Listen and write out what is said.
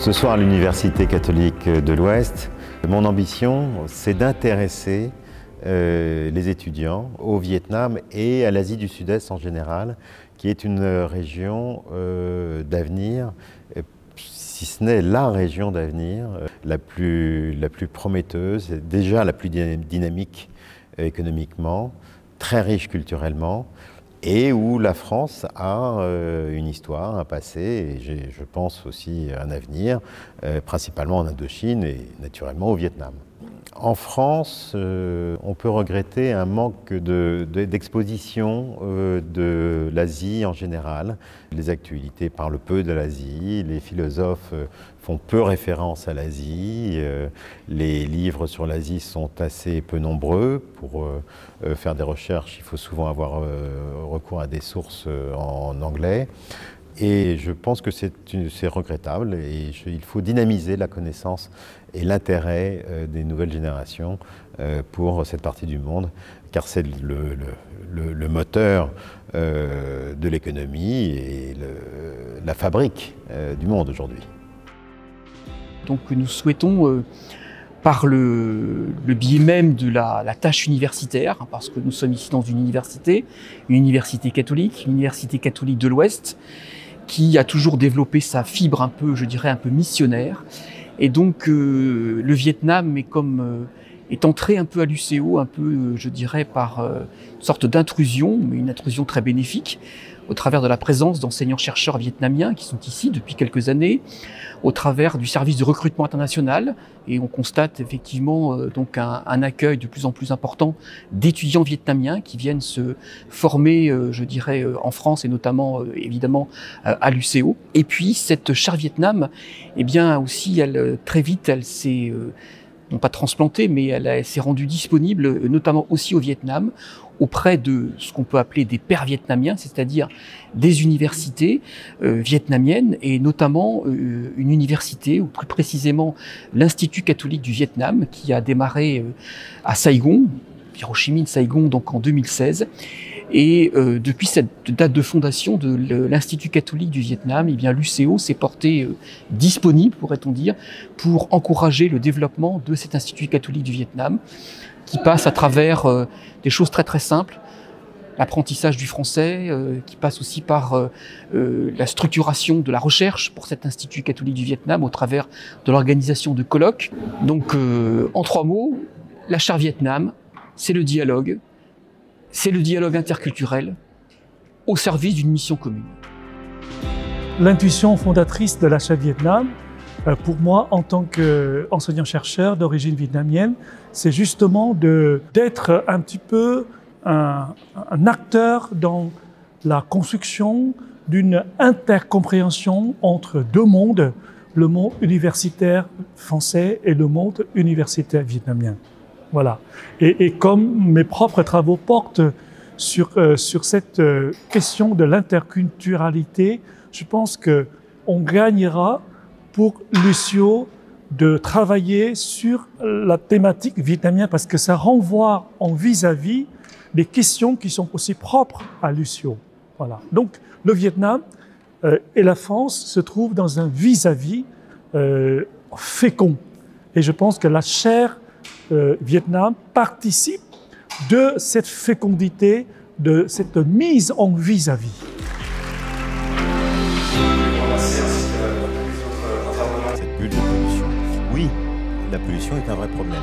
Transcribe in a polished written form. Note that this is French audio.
Ce soir à l'Université catholique de l'Ouest, mon ambition, c'est d'intéresser les étudiants au Vietnam et à l'Asie du Sud-Est en général, qui est une région d'avenir, si ce n'est la région d'avenir, la plus prometteuse, déjà la plus dynamique économiquement, très riche culturellement, et où la France a une histoire, un passé, et je pense aussi un avenir, principalement en Indochine et naturellement au Vietnam. En France, on peut regretter un manque d'exposition de l'Asie en général. Les actualités parlent peu de l'Asie, les philosophes font peu référence à l'Asie, les livres sur l'Asie sont assez peu nombreux. Pour faire des recherches, il faut souvent avoir recours à des sources en anglais. Et je pense que c'est regrettable et il faut dynamiser la connaissance et l'intérêt des nouvelles générations pour cette partie du monde, car c'est le moteur de l'économie et la fabrique du monde aujourd'hui. Donc nous souhaitons, par le biais même de la tâche universitaire, parce que nous sommes ici dans une université catholique, l'Université catholique de l'Ouest, qui a toujours développé sa fibre un peu, je dirais, un peu missionnaire. Et donc le Vietnam est entré un peu à l'UCO, un peu, je dirais, par une sorte d'intrusion, mais une intrusion très bénéfique, au travers de la présence d'enseignants-chercheurs vietnamiens qui sont ici depuis quelques années, au travers du service de recrutement international. Et on constate effectivement donc un accueil de plus en plus important d'étudiants vietnamiens qui viennent se former, je dirais, en France et notamment, évidemment, à l'UCO. Et puis, cette charte Vietnam, eh bien, aussi, très vite, elle s'est non pas transplantée, mais elle s'est rendue disponible, notamment aussi au Vietnam, auprès de ce qu'on peut appeler des pairs vietnamiens, c'est-à-dire des universités vietnamiennes, et notamment une université, ou plus précisément l'Institut catholique du Vietnam, qui a démarré à Saigon, Ho Chi Minh Saigon, donc en 2016. Et depuis cette date de fondation de l'Institut catholique du Vietnam, eh bien l'UCO s'est porté disponible, pourrait-on dire, pour encourager le développement de cet Institut catholique du Vietnam, qui passe à travers des choses très très simples, l'apprentissage du français, qui passe aussi par la structuration de la recherche pour cet Institut catholique du Vietnam au travers de l'organisation de colloques. Donc en 3 mots, la charte Vietnam, c'est le dialogue interculturel au service d'une mission commune. L'intuition fondatrice de la charte Vietnam, pour moi, en tant qu'enseignant-chercheur d'origine vietnamienne, c'est justement d'être un petit peu un acteur dans la construction d'une intercompréhension entre 2 mondes, le monde universitaire français et le monde universitaire vietnamien. Voilà. Et comme mes propres travaux portent sur cette question de l'interculturalité, je pense qu'on gagnera pour l'UCO de travailler sur la thématique vietnamienne parce que ça renvoie en vis-à-vis des questions qui sont aussi propres à l'UCO. Voilà. Donc le Vietnam et la France se trouvent dans un vis-à-vis fécond. Et je pense que la chaire Vietnam participe de cette fécondité, de cette mise en vis-à-vis. Cette bulle de pollution. Oui, la pollution est un vrai problème.